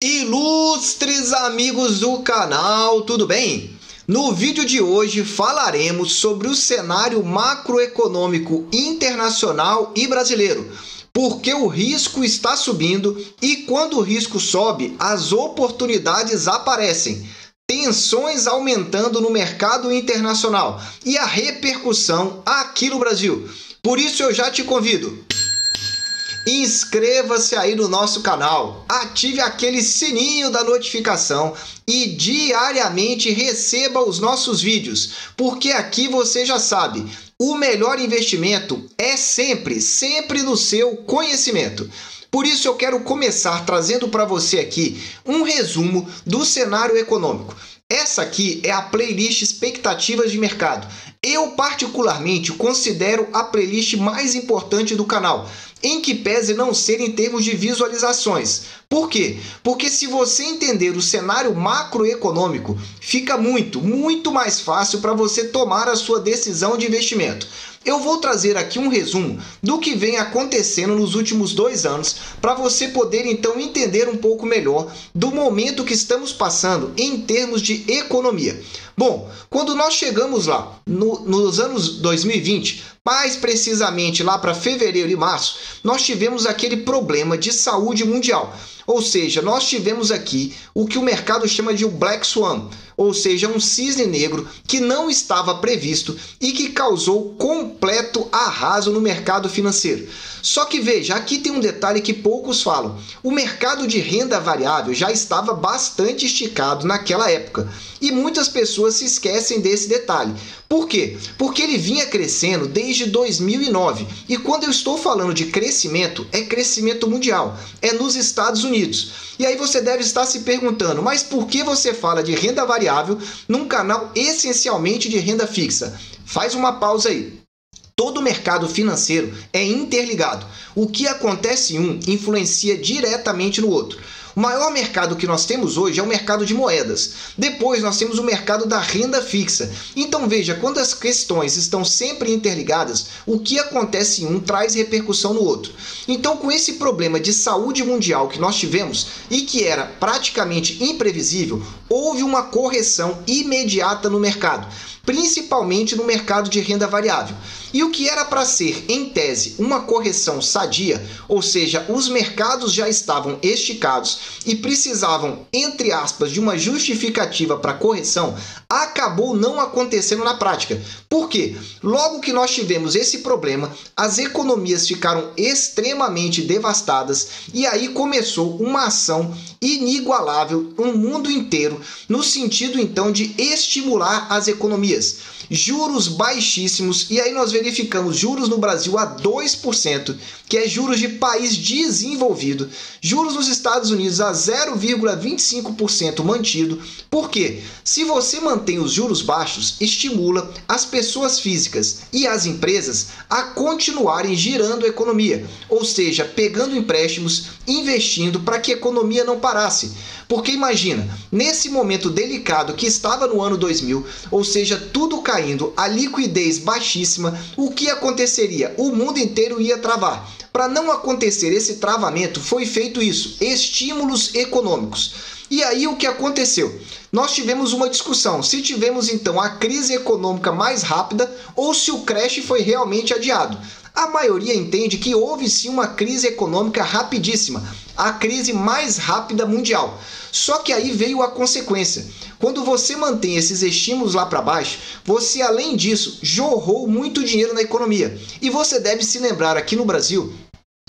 Ilustres amigos do canal, tudo bem? No vídeo de hoje falaremos sobre o cenário macroeconômico internacional e brasileiro, porque o risco está subindo e quando o risco sobe, as oportunidades aparecem. Tensões aumentando no mercado internacional e a repercussão aqui no Brasil. Por isso eu já te convido. Inscreva-se aí no nosso canal, ative aquele sininho da notificação e diariamente receba os nossos vídeos, porque aqui você já sabe, o melhor investimento é sempre no seu conhecimento. Por isso eu quero começar trazendo para você aqui um resumo do cenário econômico. Essa aqui é a playlist Expectativas de Mercado. Eu particularmente considero a playlist mais importante do canal, em que pese não ser em termos de visualizações. Por quê? Porque se você entender o cenário macroeconômico, fica muito mais fácil para você tomar a sua decisão de investimento. Eu vou trazer aqui um resumo do que vem acontecendo nos últimos 2 anos para você poder então entender um pouco melhor do momento que estamos passando em termos de economia. Bom, quando nós chegamos lá nos anos 2020, mais precisamente lá para fevereiro e março, nós tivemos aquele problema de saúde mundial. Ou seja, nós tivemos aqui o que o mercado chama de Black Swan, ou seja, um cisne negro que não estava previsto e que causou completo arraso no mercado financeiro. Só que veja, aqui tem um detalhe que poucos falam. O mercado de renda variável já estava bastante esticado naquela época e muitas pessoas se esquecem desse detalhe. Por quê? Porque ele vinha crescendo desde 2009 e quando eu estou falando de crescimento, é crescimento mundial, é nos Estados Unidos. E aí você deve estar se perguntando, mas por que você fala de renda variável num canal essencialmente de renda fixa? Faz uma pausa aí. Todo o mercado financeiro é interligado. O que acontece em um influencia diretamente no outro. O maior mercado que nós temos hoje é o mercado de moedas. Depois nós temos o mercado da renda fixa. Então veja, quando as questões estão sempre interligadas, o que acontece em um traz repercussão no outro. Então com esse problema de saúde mundial que nós tivemos e que era praticamente imprevisível, houve uma correção imediata no mercado, principalmente no mercado de renda variável. E o que era para ser, em tese, uma correção sadia, ou seja, os mercados já estavam esticados e precisavam, entre aspas, de uma justificativa para correção, acabou não acontecendo na prática. Por quê? Logo que nós tivemos esse problema, as economias ficaram extremamente devastadas e aí começou uma ação inigualável no mundo inteiro, no sentido então de estimular as economias. Juros baixíssimos, e aí nós verificamos juros no Brasil a 2%, que é juros de país desenvolvido, juros nos Estados Unidos a 0,25% mantido. Por quê? Se você mantém os juros baixos, estimula as pessoas físicas e as empresas a continuarem girando a economia, ou seja, pegando empréstimos, investindo para que a economia não parasse. Porque imagina, nesse momento delicado que estava no ano 2000, ou seja, tudo caindo, a liquidez baixíssima, o que aconteceria? O mundo inteiro ia travar. Para não acontecer esse travamento, foi feito isso, estímulos econômicos. E aí o que aconteceu? Nós tivemos uma discussão, se tivemos então a crise econômica mais rápida ou se o crash foi realmente adiado. A maioria entende que houve sim uma crise econômica rapidíssima, a crise mais rápida mundial. Só que aí veio a consequência. Quando você mantém esses estímulos lá para baixo, você além disso jorrou muito dinheiro na economia. E você deve se lembrar aqui no Brasil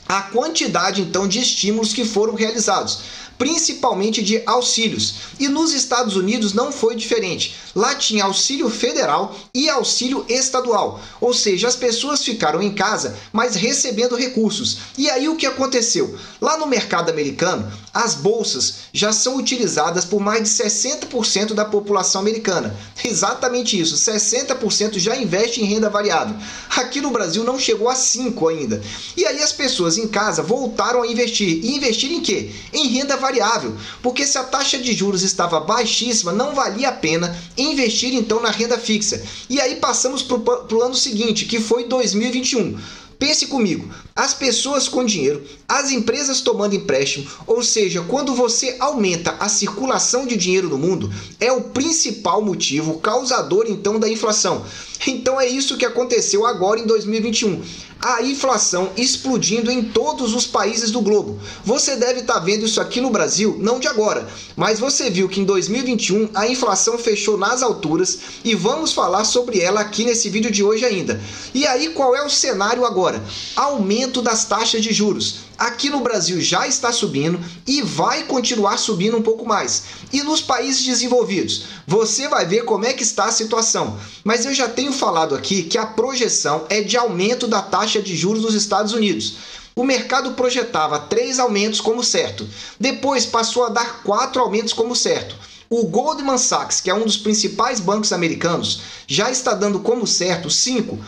a quantidade então de estímulos que foram realizados, principalmente de auxílios. E nos Estados Unidos não foi diferente. Lá tinha auxílio federal e auxílio estadual. Ou seja, as pessoas ficaram em casa, mas recebendo recursos. E aí o que aconteceu? Lá no mercado americano, as bolsas já são utilizadas por mais de 60% da população americana. Exatamente isso, 60% já investe em renda variável. Aqui no Brasil não chegou a 5% ainda. E aí as pessoas em casa voltaram a investir. E investir em quê? Em renda variável. Porque se a taxa de juros estava baixíssima, não valia a pena investir então na renda fixa. E aí passamos para o ano seguinte, que foi 2021. Pense comigo, as pessoas com dinheiro, as empresas tomando empréstimo, ou seja, quando você aumenta a circulação de dinheiro no mundo, é o principal motivo causador então da inflação. Então é isso que aconteceu agora em 2021. A inflação explodindo em todos os países do globo. Você deve estar vendo isso aqui no Brasil, não de agora, mas você viu que em 2021 a inflação fechou nas alturas e vamos falar sobre ela aqui nesse vídeo de hoje ainda. E aí qual é o cenário agora? Aumento das taxas de juros. Aqui no Brasil já está subindo e vai continuar subindo um pouco mais. E nos países desenvolvidos, você vai ver como é que está a situação. Mas eu já tenho falado aqui que a projeção é de aumento da taxa de juros nos Estados Unidos. O mercado projetava 3 aumentos como certo. Depois passou a dar 4 aumentos como certo. O Goldman Sachs, que é um dos principais bancos americanos, já está dando como certo 5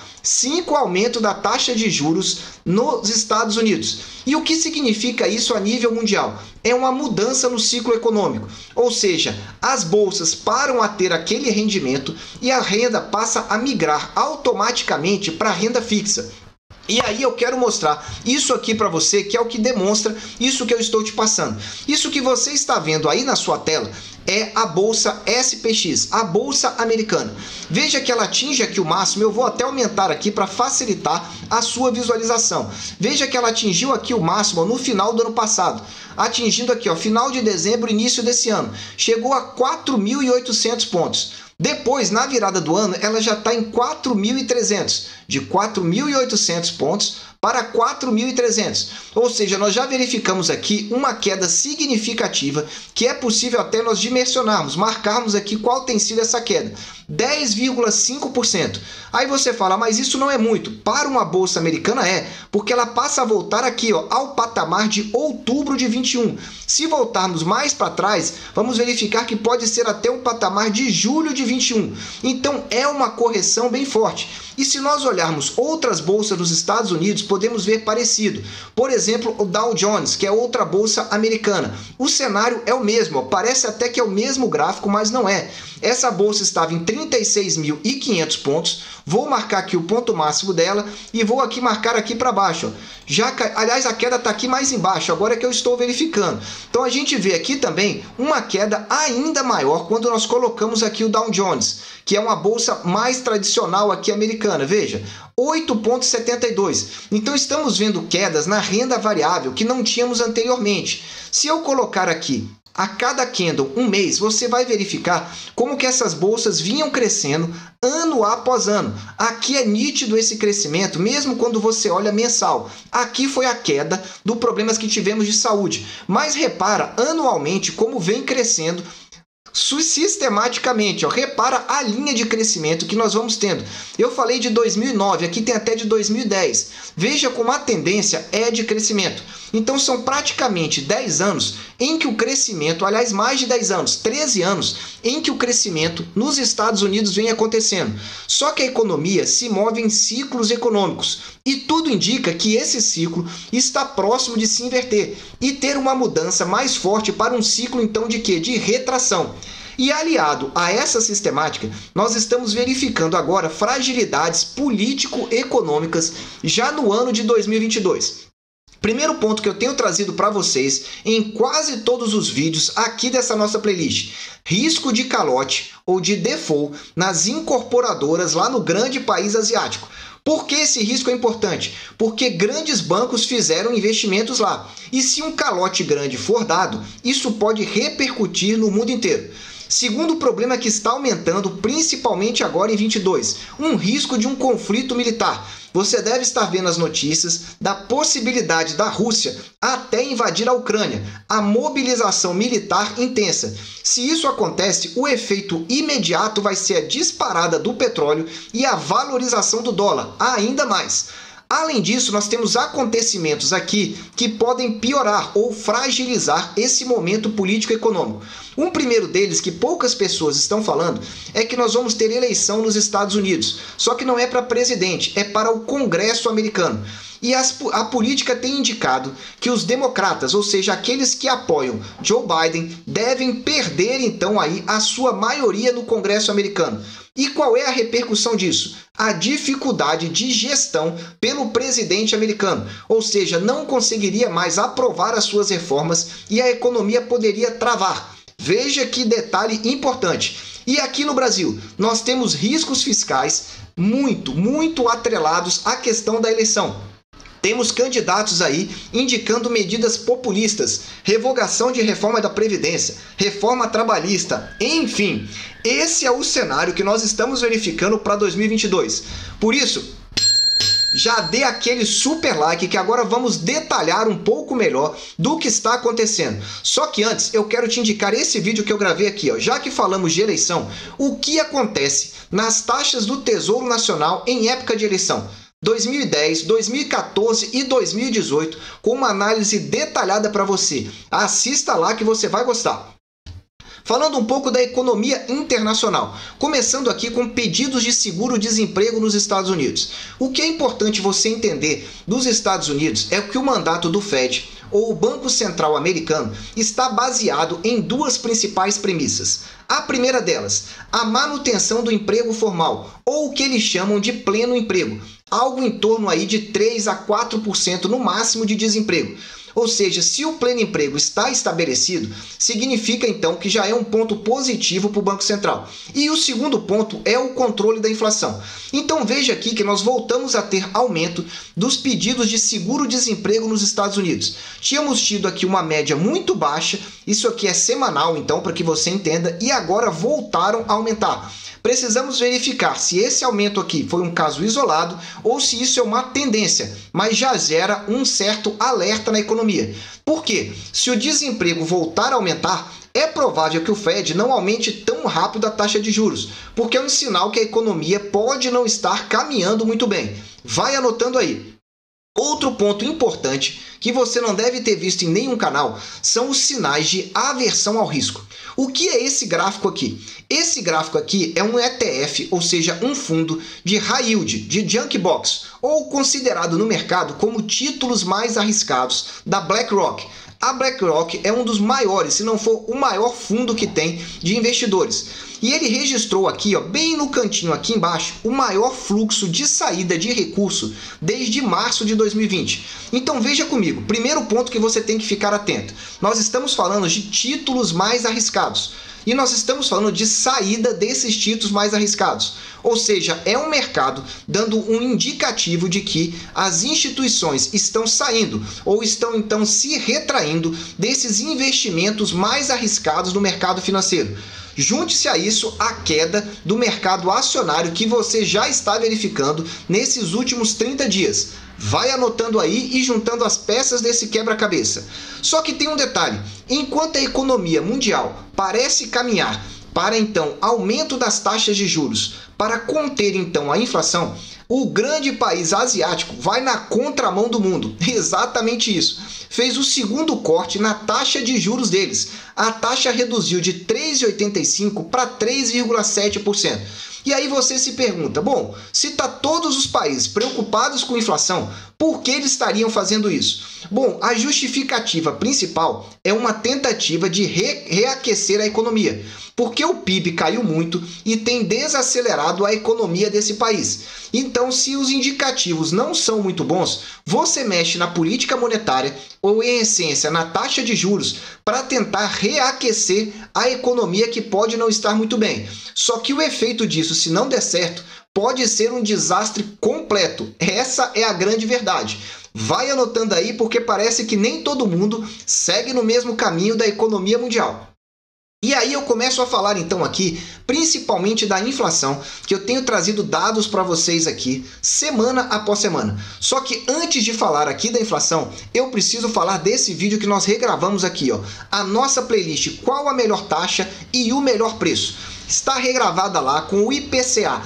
aumentos da taxa de juros nos Estados Unidos. E o que significa isso a nível mundial? É uma mudança no ciclo econômico, ou seja, as bolsas param a ter aquele rendimento e a renda passa a migrar automaticamente para a renda fixa. E aí eu quero mostrar isso aqui para você, que é o que demonstra isso que eu estou te passando. Isso que você está vendo aí na sua tela é a bolsa SPX, a bolsa americana. Veja que ela atinge aqui o máximo, eu vou até aumentar aqui para facilitar a sua visualização. Veja que ela atingiu aqui o máximo no final do ano passado, atingindo aqui, ó, final de dezembro, início desse ano. Chegou a 4.800 pontos. Depois, na virada do ano, ela já está em 4.300, de 4.800 pontos para 4.300. Ou seja, nós já verificamos aqui uma queda significativa, que é possível até nós dimensionarmos, marcarmos aqui qual tem sido essa queda. 10,5%. Aí você fala, mas isso não é muito. Para uma bolsa americana é, porque ela passa a voltar aqui, ó, ao patamar de outubro de 21. Se voltarmos mais para trás, vamos verificar que pode ser até um patamar de julho de 21. Então é uma correção bem forte. E se nós olharmos outras bolsas dos Estados Unidos, podemos ver parecido. Por exemplo, o Dow Jones, que é outra bolsa americana. O cenário é o mesmo, ó, parece até que é o mesmo gráfico, mas não é. Essa bolsa estava em 36.500 pontos. Vou marcar aqui o ponto máximo dela e vou aqui marcar aqui para baixo. Ó. Aliás, a queda está aqui mais embaixo, agora é que eu estou verificando. Então a gente vê aqui também uma queda ainda maior quando nós colocamos aqui o Dow Jones, que é uma bolsa mais tradicional aqui americana. Veja, 8,72. Então estamos vendo quedas na renda variável que não tínhamos anteriormente. Se eu colocar aqui a cada candle um mês, você vai verificar como que essas bolsas vinham crescendo ano após ano. Aqui é nítido esse crescimento, mesmo quando você olha mensal. Aqui foi a queda dos problemas que tivemos de saúde. Mas repara anualmente como vem crescendo sistematicamente, ó. Repara a linha de crescimento que nós vamos tendo. Eu falei de 2009, aqui tem até de 2010. Veja como a tendência é de crescimento. Então são praticamente 10 anos em que o crescimento, aliás, mais de 10 anos, 13 anos, em que o crescimento nos Estados Unidos vem acontecendo. Só que a economia se move em ciclos econômicos e tudo indica que esse ciclo está próximo de se inverter e ter uma mudança mais forte para um ciclo então de quê? De retração. E aliado a essa sistemática, nós estamos verificando agora fragilidades político-econômicas já no ano de 2022. Primeiro ponto que eu tenho trazido para vocês em quase todos os vídeos aqui dessa nossa playlist: risco de calote ou de default nas incorporadoras lá no grande país asiático. Por que esse risco é importante? Porque grandes bancos fizeram investimentos lá. E se um calote grande for dado, isso pode repercutir no mundo inteiro. Segundo problema que está aumentando, principalmente agora em 22, um risco de um conflito militar. Você deve estar vendo as notícias da possibilidade da Rússia até invadir a Ucrânia, a mobilização militar intensa. Se isso acontece, o efeito imediato vai ser a disparada do petróleo e a valorização do dólar, ainda mais. Além disso, nós temos acontecimentos aqui que podem piorar ou fragilizar esse momento político-econômico. Um primeiro deles, que poucas pessoas estão falando, é que nós vamos ter eleição nos Estados Unidos. Só que não é para presidente, é para o Congresso americano. E a política tem indicado que os democratas, ou seja, aqueles que apoiam Joe Biden, devem perder então aí a sua maioria no Congresso americano. E qual é a repercussão disso? A dificuldade de gestão pelo presidente americano, ou seja, não conseguiria mais aprovar as suas reformas e a economia poderia travar. Veja que detalhe importante. E aqui no Brasil, nós temos riscos fiscais muito atrelados à questão da eleição. Temos candidatos aí indicando medidas populistas, revogação de reforma da Previdência, reforma trabalhista, enfim. Esse é o cenário que nós estamos verificando para 2022. Por isso, já dê aquele super like que agora vamos detalhar um pouco melhor do que está acontecendo. Só que antes eu quero te indicar esse vídeo que eu gravei aqui, ó. Já que falamos de eleição, o que acontece nas taxas do Tesouro Nacional em época de eleição? 2010, 2014 e 2018, com uma análise detalhada para você. Assista lá que você vai gostar. Falando um pouco da economia internacional, começando aqui com pedidos de seguro-desemprego nos Estados Unidos. O que é importante você entender dos Estados Unidos é que o mandato do Fed, ou o Banco Central Americano, está baseado em duas principais premissas. A primeira delas, a manutenção do emprego formal, ou o que eles chamam de pleno emprego, algo em torno aí de 3 a 4% no máximo de desemprego. Ou seja, se o pleno emprego está estabelecido, significa então que já é um ponto positivo para o Banco Central. E o segundo ponto é o controle da inflação. Então veja aqui que nós voltamos a ter aumento dos pedidos de seguro-desemprego nos Estados Unidos. Tínhamos tido aqui uma média muito baixa, isso aqui é semanal então, para que você entenda, e agora voltaram a aumentar. Precisamos verificar se esse aumento aqui foi um caso isolado ou se isso é uma tendência, mas já gera um certo alerta na economia. Por quê? Se o desemprego voltar a aumentar, é provável que o Fed não aumente tão rápido a taxa de juros, porque é um sinal que a economia pode não estar caminhando muito bem. Vai anotando aí. Outro ponto importante que você não deve ter visto em nenhum canal são os sinais de aversão ao risco. O que é esse gráfico aqui? Esse gráfico aqui é um ETF, ou seja, um fundo de high yield, de junk box, ou considerado no mercado como títulos mais arriscados da BlackRock. A BlackRock é um dos maiores, se não for o maior fundo que tem de investidores. E ele registrou aqui, ó, bem no cantinho aqui embaixo, o maior fluxo de saída de recurso desde março de 2020. Então veja comigo, primeiro ponto que você tem que ficar atento. Nós estamos falando de títulos mais arriscados. E nós estamos falando de saída desses títulos mais arriscados. Ou seja, é um mercado dando um indicativo de que as instituições estão saindo ou estão então se retraindo desses investimentos mais arriscados no mercado financeiro. Junte-se a isso a queda do mercado acionário que você já está verificando nesses últimos 30 dias. Vai anotando aí e juntando as peças desse quebra-cabeça. Só que tem um detalhe, enquanto a economia mundial parece caminhar para então aumento das taxas de juros, para conter então a inflação, o grande país asiático vai na contramão do mundo. Exatamente isso. Fez o segundo corte na taxa de juros deles. A taxa reduziu de 3,85% para 3,7%. E aí você se pergunta, bom, se está todos os países preocupados com inflação, por que eles estariam fazendo isso? Bom, a justificativa principal é uma tentativa de reaquecer a economia, porque o PIB caiu muito e tem desacelerado a economia desse país. Então, se os indicativos não são muito bons, você mexe na política monetária ou, em essência, na taxa de juros para tentar reaquecer a economia que pode não estar muito bem. Só que o efeito disso, se não der certo, pode ser um desastre completo. Essa é a grande verdade. Vai anotando aí porque parece que nem todo mundo segue no mesmo caminho da economia mundial. E aí eu começo a falar então aqui, principalmente da inflação, que eu tenho trazido dados para vocês aqui, semana após semana. Só que antes de falar aqui da inflação, eu preciso falar desse vídeo que nós regravamos aqui, ó. A nossa playlist, qual a melhor taxa e o melhor preço. Está regravada lá com o IPCA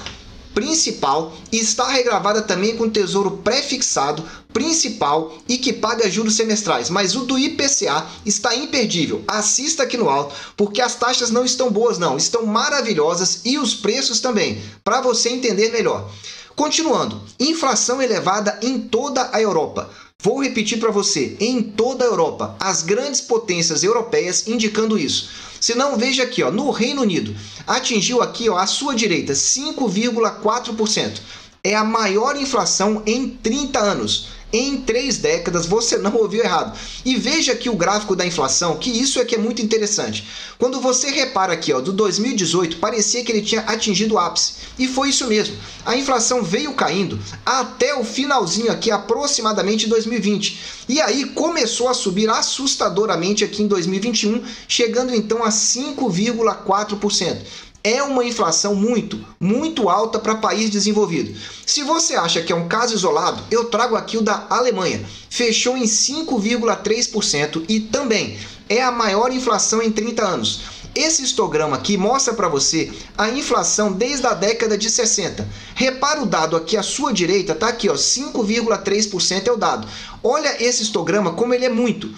principal e está regravada também com o Tesouro Pré-fixado principal e que paga juros semestrais, mas o do IPCA está imperdível. Assista aqui no alto, porque as taxas não estão boas não, estão maravilhosas e os preços também, para você entender melhor. Continuando, inflação elevada em toda a Europa. Vou repetir para você, em toda a Europa, as grandes potências europeias indicando isso. Se não, veja aqui, ó, no Reino Unido, atingiu aqui, ó, à sua direita 5,4%. É a maior inflação em 30 anos. Em 3 décadas, você não ouviu errado. E veja aqui o gráfico da inflação, que isso é que é muito interessante. Quando você repara aqui, ó, do 2018, parecia que ele tinha atingido o ápice. E foi isso mesmo. A inflação veio caindo até o finalzinho aqui, aproximadamente 2020. E aí começou a subir assustadoramente aqui em 2021, chegando então a 5,4%. É uma inflação muito alta para país desenvolvido. Se você acha que é um caso isolado, eu trago aqui o da Alemanha. Fechou em 5,3% e também é a maior inflação em 30 anos. Esse histograma aqui mostra para você a inflação desde a década de 60. Repara o dado aqui à sua direita, tá aqui, ó, 5,3% é o dado. Olha esse histograma como ele é muito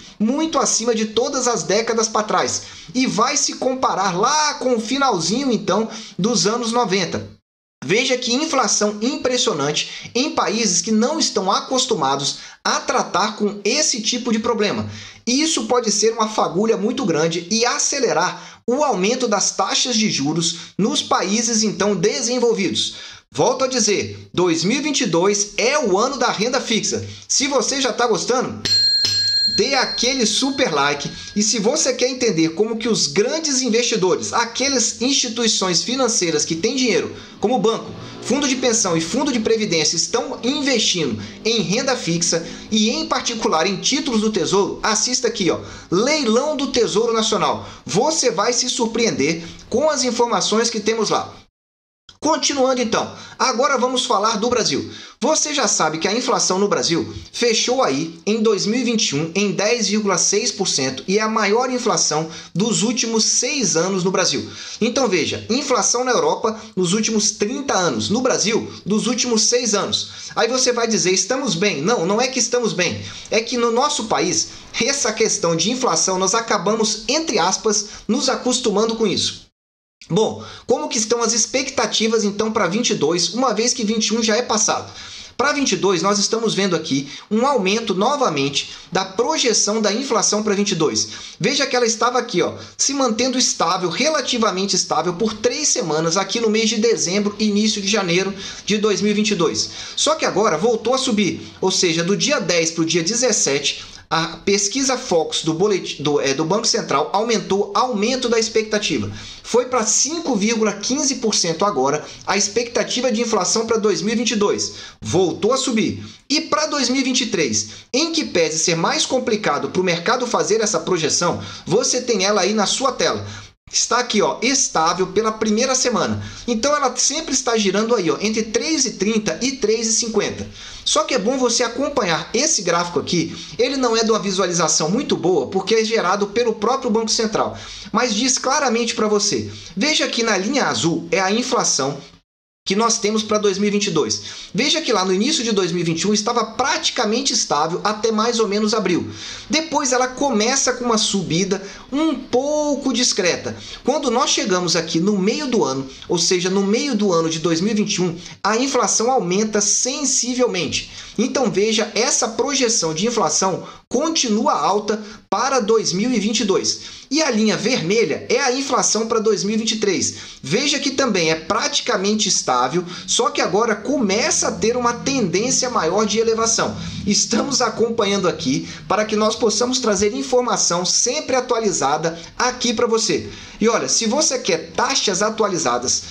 acima de todas as décadas para trás. E vai se comparar lá com o finalzinho, então, dos anos 90. Veja que inflação impressionante em países que não estão acostumados a tratar com esse tipo de problema. E isso pode ser uma fagulha muito grande e acelerar o aumento das taxas de juros nos países então desenvolvidos. Volto a dizer, 2022 é o ano da renda fixa. Se você já está gostando, dê aquele super like. E se você quer entender como que os grandes investidores, aquelas instituições financeiras que têm dinheiro, como banco, fundo de pensão e fundo de previdência, estão investindo em renda fixa e em particular em títulos do Tesouro, assista aqui, ó, Leilão do Tesouro Nacional. Você vai se surpreender com as informações que temos lá. Continuando então, agora vamos falar do Brasil. Você já sabe que a inflação no Brasil fechou aí em 2021 em 10,6% e é a maior inflação dos últimos 6 anos no Brasil. Então veja, inflação na Europa nos últimos 30 anos, no Brasil dos últimos 6 anos. Aí você vai dizer, estamos bem? Não, não é que estamos bem, é que no nosso país, essa questão de inflação nós acabamos, entre aspas, nos acostumando com isso. Bom, como que estão as expectativas então para 22, uma vez que 21 já é passado? Para 22, nós estamos vendo aqui um aumento novamente da projeção da inflação para 22. Veja que ela estava aqui, ó, se mantendo estável, relativamente estável por 3 semanas aqui no mês de dezembro e início de janeiro de 2022. Só que agora voltou a subir, ou seja, do dia 10 para o dia 17, a pesquisa Focus do Banco Central aumentou aumento da expectativa. Foi para 5,15% agora a expectativa de inflação para 2022. Voltou a subir. E para 2023, em que pese ser mais complicado para o mercado fazer essa projeção, você tem ela aí na sua tela. Está aqui, ó, estável pela primeira semana. Então ela sempre está girando aí, ó, entre 3,30 e 3,50. Só que é bom você acompanhar esse gráfico aqui. Ele não é de uma visualização muito boa, porque é gerado pelo próprio Banco Central, mas diz claramente para você. Veja que na linha azul é a inflação que nós temos para 2022. Veja que lá no início de 2021 estava praticamente estável até mais ou menos abril. Depois ela começa com uma subida um pouco discreta. Quando nós chegamos aqui no meio do ano, ou seja, no meio do ano de 2021, a inflação aumenta sensivelmente. Então veja, essa projeção de inflação continua alta para 2022. E a linha vermelha é a inflação para 2023. Veja que também é praticamente estável, só que agora começa a ter uma tendência maior de elevação. Estamos acompanhando aqui para que nós possamos trazer informação sempre atualizada aqui para você. E olha, se você quer taxas atualizadas,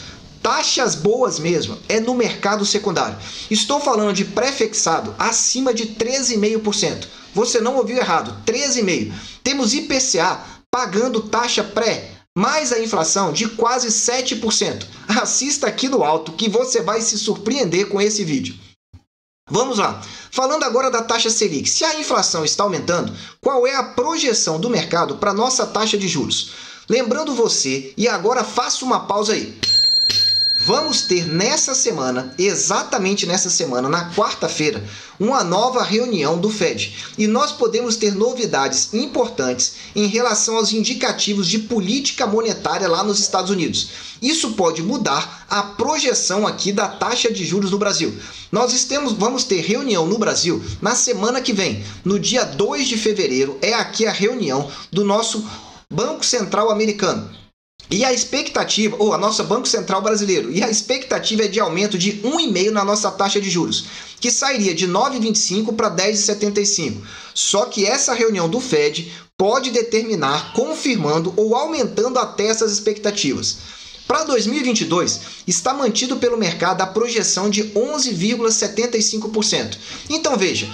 taxas boas mesmo, é no mercado secundário. Estou falando de pré-fixado acima de 13,5%. Você não ouviu errado, 13,5%. Temos IPCA pagando taxa pré, mais a inflação de quase 7%. Assista aqui no alto que você vai se surpreender com esse vídeo. Vamos lá. Falando agora da taxa Selic. Se a inflação está aumentando, qual é a projeção do mercado para a nossa taxa de juros? Lembrando você, e agora faça uma pausa aí. Vamos ter nessa semana, exatamente nessa semana, na quarta-feira, uma nova reunião do Fed. E nós podemos ter novidades importantes em relação aos indicativos de política monetária lá nos Estados Unidos. Isso pode mudar a projeção aqui da taxa de juros no Brasil. Vamos ter reunião no Brasil na semana que vem, no dia 2 de fevereiro, é aqui a reunião do nosso Banco Central americano. E a expectativa, ou a nossa Banco Central brasileiro, e a expectativa é de aumento de 1,5% na nossa taxa de juros, que sairia de 9,25 para 10,75. Só que essa reunião do Fed pode determinar confirmando ou aumentando até essas expectativas. Para 2022, está mantido pelo mercado a projeção de 11,75%. Então veja,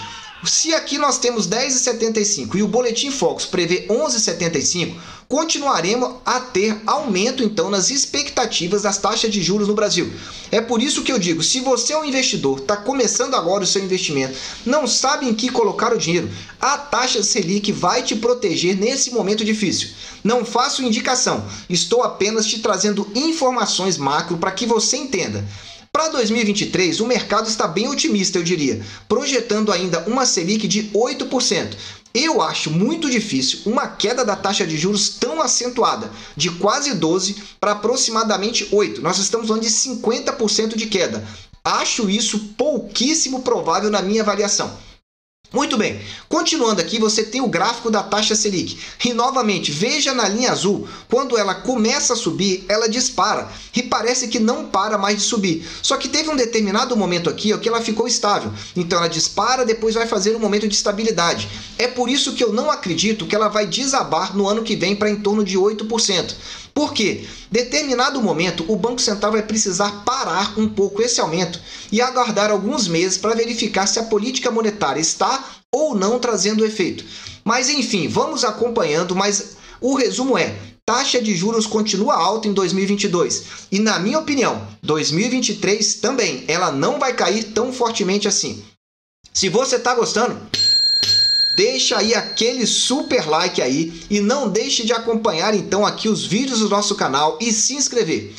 se aqui nós temos 10,75 e o Boletim Focus prevê 11,75, continuaremos a ter aumento então nas expectativas das taxas de juros no Brasil. É por isso que eu digo, se você é um investidor, está começando agora o seu investimento, não sabe em que colocar o dinheiro, a taxa Selic vai te proteger nesse momento difícil. Não faço indicação, estou apenas te trazendo informações macro para que você entenda. Para 2023, o mercado está bem otimista, eu diria, projetando ainda uma Selic de 8%. Eu acho muito difícil uma queda da taxa de juros tão acentuada, de quase 12% para aproximadamente 8%. Nós estamos falando de 50% de queda. Acho isso pouquíssimo provável na minha avaliação. Muito bem, continuando aqui, você tem o gráfico da taxa Selic. E novamente, veja na linha azul, quando ela começa a subir, ela dispara. E parece que não para mais de subir. Só que teve um determinado momento aqui que ela ficou estável. Então ela dispara, depois vai fazer um momento de estabilidade. É por isso que eu não acredito que ela vai desabar no ano que vem para em torno de 8%. Por quê? Determinado momento, o Banco Central vai precisar parar um pouco esse aumento e aguardar alguns meses para verificar se a política monetária está ou não trazendo efeito. Mas enfim, vamos acompanhando, mas o resumo é: taxa de juros continua alta em 2022 e, na minha opinião, 2023 também, ela não vai cair tão fortemente assim. Se você está gostando, deixa aí aquele super like aí e não deixe de acompanhar então aqui os vídeos do nosso canal e se inscrever.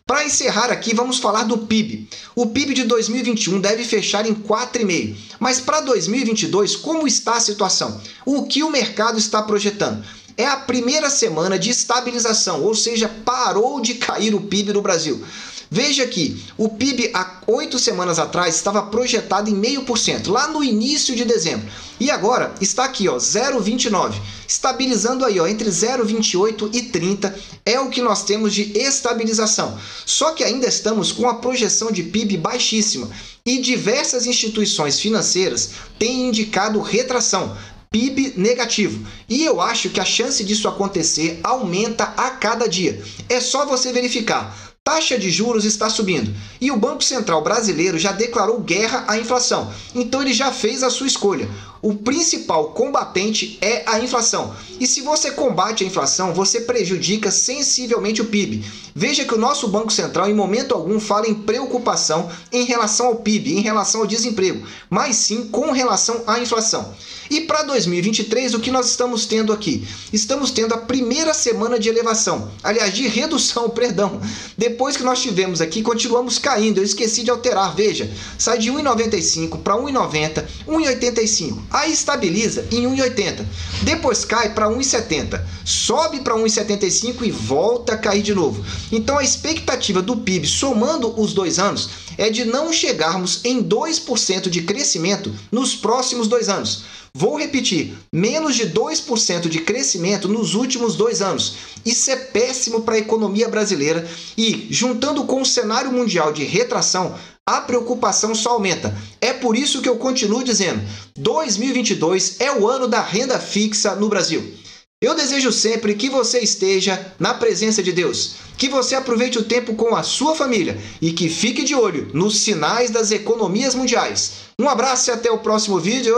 Para encerrar aqui, vamos falar do PIB. O PIB de 2021 deve fechar em 4,5%. Mas para 2022, como está a situação? O que o mercado está projetando? É a primeira semana de estabilização, ou seja, parou de cair o PIB no Brasil. Veja aqui, o PIB há 8 semanas atrás estava projetado em 0,5%, lá no início de dezembro. E agora está aqui, 0,29%, estabilizando aí entre 0,28 e 30%, é o que nós temos de estabilização. Só que ainda estamos com a projeção de PIB baixíssima e diversas instituições financeiras têm indicado retração, PIB negativo. E eu acho que a chance disso acontecer aumenta a cada dia. É só você verificar. Taxa de juros está subindo e o Banco Central brasileiro já declarou guerra à inflação. Então ele já fez a sua escolha. O principal combatente é a inflação. E se você combate a inflação, você prejudica sensivelmente o PIB. Veja que o nosso Banco Central, em momento algum, fala em preocupação em relação ao PIB, em relação ao desemprego, mas sim com relação à inflação. E para 2023, o que nós estamos tendo aqui? Estamos tendo a primeira semana de elevação, aliás, de redução, perdão. Depois que nós tivemos aqui, continuamos caindo. Eu esqueci de alterar, veja, sai de 1,95 para 1,90, 1,85. Aí estabiliza em 1,80. Depois cai para 1,70. Sobe para 1,75 e volta a cair de novo. Então a expectativa do PIB, somando os 2 anos, é de não chegarmos em 2% de crescimento nos próximos 2 anos. Vou repetir, menos de 2% de crescimento nos últimos 2 anos. Isso é péssimo para a economia brasileira e, juntando com o cenário mundial de retração, a preocupação só aumenta. É por isso que eu continuo dizendo, 2022 é o ano da renda fixa no Brasil. Eu desejo sempre que você esteja na presença de Deus, que você aproveite o tempo com a sua família e que fique de olho nos sinais das economias mundiais. Um abraço e até o próximo vídeo.